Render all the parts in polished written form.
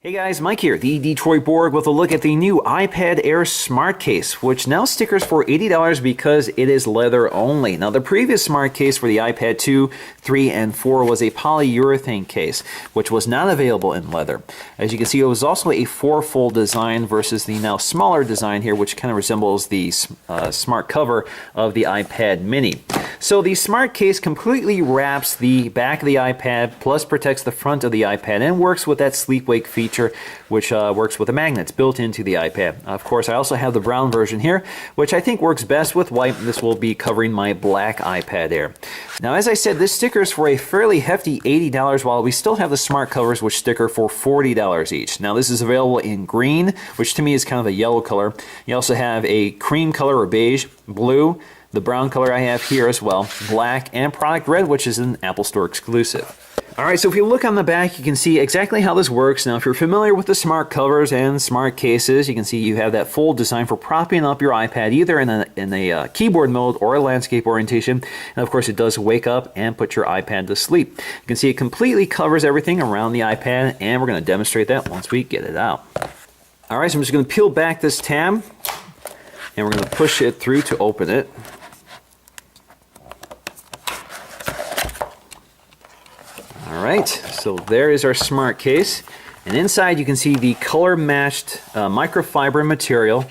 Hey guys, Mike here, the Detroit Borg, with a look at the new iPad Air Smart Case, which now stickers for $80 because it is leather only. Now the previous Smart Case for the iPad 2, 3, and 4 was a polyurethane case, which was not available in leather. As you can see, it was also a four-fold design versus the now smaller design here, which kind of resembles the smart cover of the iPad mini. So the Smart Case completely wraps the back of the iPad, plus protects the front of the iPad, and works with that sleep wake feature, which works with the magnets built into the iPad. Of course, I also have the brown version here, which I think works best with white. This will be covering my black iPad Air. Now, as I said, this sticker is for a fairly hefty $80, while we still have the smart covers, which sticker for $40 each. Now, this is available in green, which to me is kind of a yellow color. You also have a cream color or beige, blue, the brown color I have here as well, black, and product red, which is an Apple Store exclusive. Alright, so if you look on the back, you can see exactly how this works. Now, if you're familiar with the smart covers and smart cases, you can see you have that full design for propping up your iPad either in a keyboard mode or a landscape orientation. And of course, it does wake up and put your iPad to sleep. You can see it completely covers everything around the iPad, and we're going to demonstrate that once we get it out. Alright, so I'm just going to peel back this tab, and we're going to push it through to open it. Alright, so there is our smart case, and inside you can see the color-matched microfiber material.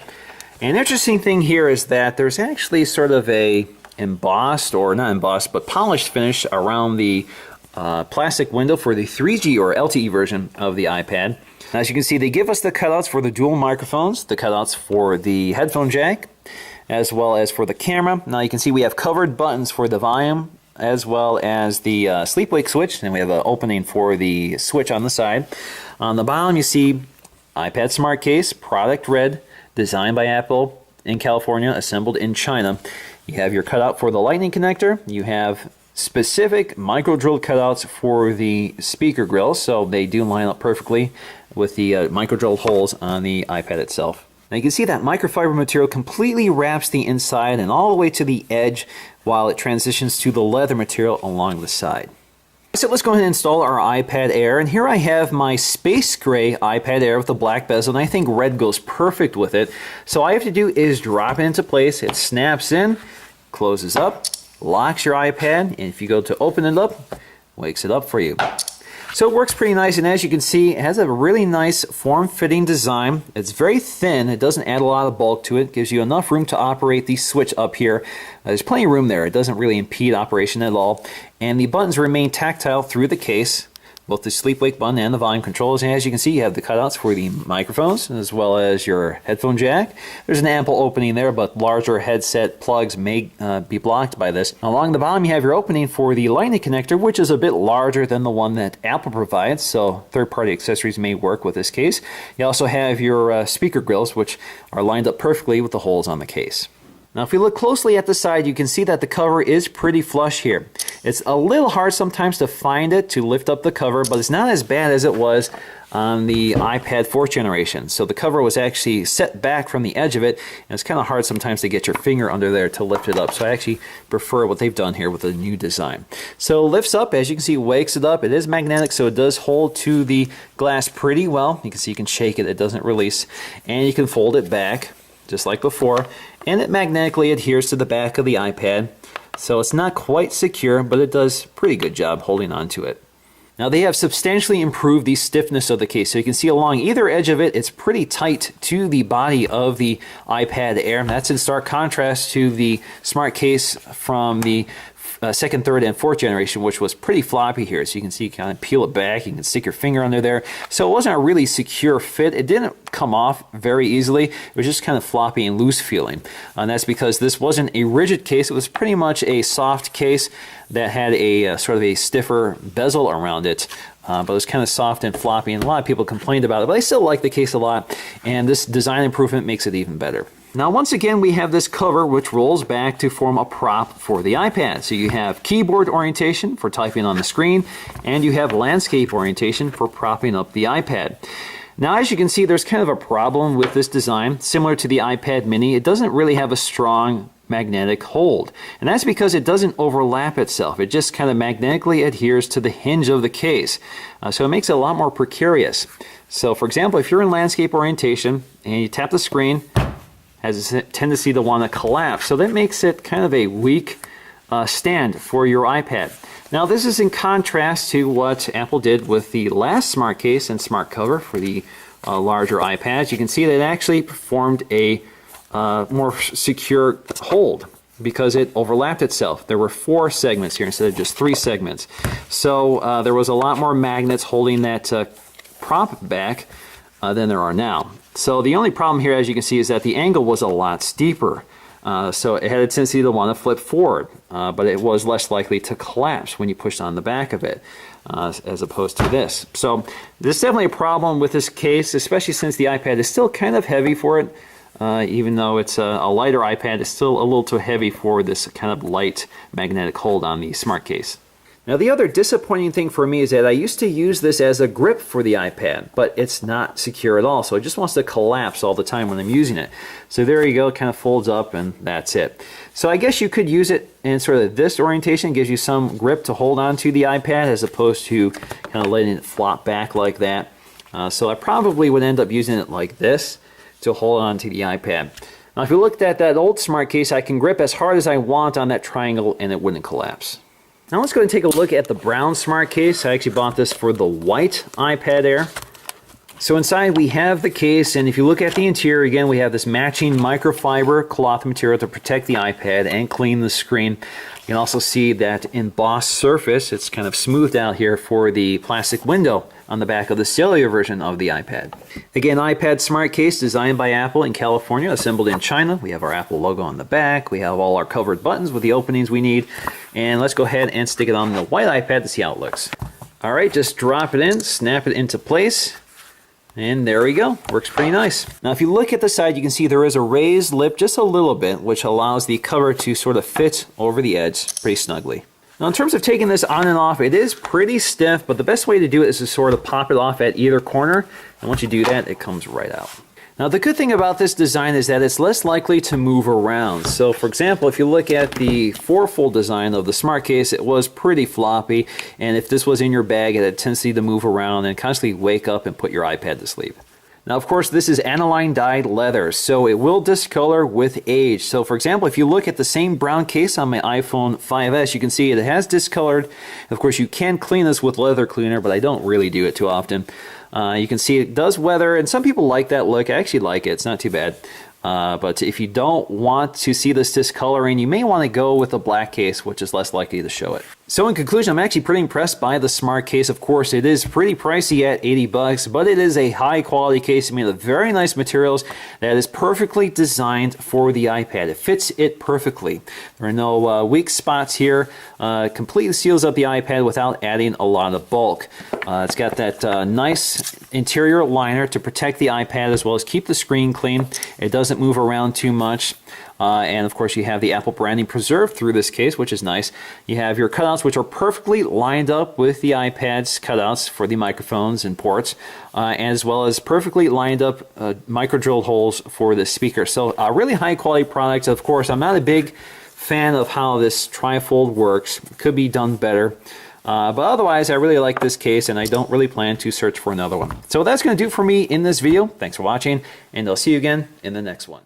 And the interesting thing here is that there's actually sort of a embossed, or not embossed, but polished finish around the plastic window for the 3G or LTE version of the iPad. As you can see, they give us the cutouts for the dual microphones, the cutouts for the headphone jack, as well as for the camera. Now you can see we have covered buttons for the volume, as well as the sleep-wake switch, and we have an opening for the switch on the side. On the bottom you see iPad Smart Case, product red, designed by Apple in California, assembled in China. You have your cutout for the lightning connector. You have specific micro-drilled cutouts for the speaker grills, so they do line up perfectly with the micro-drilled holes on the iPad itself. Now you can see that microfiber material completely wraps the inside and all the way to the edge, while it transitions to the leather material along the side. So let's go ahead and install our iPad Air, and here I have my space gray iPad Air with the black bezel, and I think red goes perfect with it. So all I have to do is drop it into place. It snaps in, closes up, locks your iPad, and if you go to open it up, wakes it up for you. So it works pretty nice, and as you can see, it has a really nice form-fitting design. It's very thin. It doesn't add a lot of bulk to it. It gives you enough room to operate the switch up here. There's plenty of room there. It doesn't really impede operation at all. And the buttons remain tactile through the case, both the sleep-wake button and the volume controls. And as you can see, you have the cutouts for the microphones as well as your headphone jack. There's an ample opening there, but larger headset plugs may be blocked by this. Along the bottom, you have your opening for the lightning connector, which is a bit larger than the one that Apple provides, so third-party accessories may work with this case. You also have your speaker grills, which are lined up perfectly with the holes on the case. Now, if you look closely at the side, you can see that the cover is pretty flush here. It's a little hard sometimes to find it, to lift up the cover, but it's not as bad as it was on the iPad 4th generation. So the cover was actually set back from the edge of it, and it's kind of hard sometimes to get your finger under there to lift it up. So I actually prefer what they've done here with the new design. So it lifts up, as you can see, wakes it up. It is magnetic, so it does hold to the glass pretty well. You can see you can shake it, it doesn't release. And you can fold it back, just like before, and it magnetically adheres to the back of the iPad. So it's not quite secure, but it does a pretty good job holding on to it. Now they have substantially improved the stiffness of the case. So you can see along either edge of it, it's pretty tight to the body of the iPad Air. That's in stark contrast to the Smart Case from the second, third, and fourth generation, which was pretty floppy here. So you can see you kind of peel it back, you can stick your finger under there. So it wasn't a really secure fit. It didn't come off very easily. It was just kind of floppy and loose feeling. And that's because this wasn't a rigid case. It was pretty much a soft case that had a sort of a stiffer bezel around it. But it was kind of soft and floppy, and a lot of people complained about it. But I still like the case a lot, and this design improvement makes it even better. Now, once again, we have this cover which rolls back to form a prop for the iPad. So you have keyboard orientation for typing on the screen, and you have landscape orientation for propping up the iPad. Now, as you can see, there's kind of a problem with this design. Similar to the iPad mini, it doesn't really have a strong magnetic hold. And that's because it doesn't overlap itself. It just kind of magnetically adheres to the hinge of the case. So it makes it a lot more precarious. So for example, if you're in landscape orientation and you tap the screen, has a tendency to want to collapse. So that makes it kind of a weak stand for your iPad. Now this is in contrast to what Apple did with the last smart case and smart cover for the larger iPads. You can see that it actually performed a more secure hold because it overlapped itself. There were 4 segments here instead of just 3 segments. So there was a lot more magnets holding that prop back than there are now. So the only problem here, as you can see, is that the angle was a lot steeper. So it had a tendency to want to flip forward, but it was less likely to collapse when you pushed on the back of it, as opposed to this. So there's definitely a problem with this case, especially since the iPad is still kind of heavy for it. Even though it's a lighter iPad, it's still a little too heavy for this kind of light magnetic hold on the smart case. Now the other disappointing thing for me is that I used to use this as a grip for the iPad, but it's not secure at all, so it just wants to collapse all the time when I'm using it. So there you go, it kind of folds up and that's it. So I guess you could use it in sort of this orientation. It gives you some grip to hold on to the iPad as opposed to kind of letting it flop back like that. So I probably would end up using it like this to hold on to the iPad. Now if you looked at that old smart case, I can grip as hard as I want on that triangle and it wouldn't collapse. Now let's go and take a look at the brown smart case. I actually bought this for the white iPad Air. So inside we have the case, and if you look at the interior, again, we have this matching microfiber cloth material to protect the iPad and clean the screen. You can also see that embossed surface. It's kind of smoothed out here for the plastic window on the back of the cellular version of the iPad. Again, iPad smart case designed by Apple in California, assembled in China. We have our Apple logo on the back. We have all our covered buttons with the openings we need. And let's go ahead and stick it on the white iPad to see how it looks. All right, just drop it in, snap it into place. And there we go, works pretty nice. Now if you look at the side, you can see there is a raised lip just a little bit, which allows the cover to sort of fit over the edge pretty snugly. Now in terms of taking this on and off, it is pretty stiff, but the best way to do it is to sort of pop it off at either corner. And once you do that, it comes right out. Now the good thing about this design is that it's less likely to move around. So for example, if you look at the fourfold design of the smart case, it was pretty floppy, and if this was in your bag, it had a tendency to move around and constantly wake up and put your iPad to sleep. Now of course this is aniline dyed leather, so it will discolor with age. So for example, if you look at the same brown case on my iPhone 5S, you can see it has discolored. Of course you can clean this with leather cleaner, but I don't really do it too often. You can see it does weather, and some people like that look. I actually like it, it's not too bad. But if you don't want to see this discoloring, you may want to go with a black case, which is less likely to show it. So in conclusion, I'm actually pretty impressed by the smart case. Of course, it is pretty pricey at 80 bucks, but it is a high quality case made of very nice materials that is perfectly designed for the iPad. It fits it perfectly. There are no weak spots here. Completely seals up the iPad without adding a lot of bulk. It's got that nice interior liner to protect the iPad as well as keep the screen clean. It doesn't move around too much. And of course you have the Apple branding preserved through this case, which is nice. You have your cutouts, which are perfectly lined up with the iPad's cutouts for the microphones and ports, as well as perfectly lined up micro drilled holes for the speaker. So a really high quality product. Of course, I'm not a big fan of how this trifold works. It could be done better. But otherwise, I really like this case, and I don't really plan to search for another one. So that's going to do it for me in this video. Thanks for watching, and I'll see you again in the next one.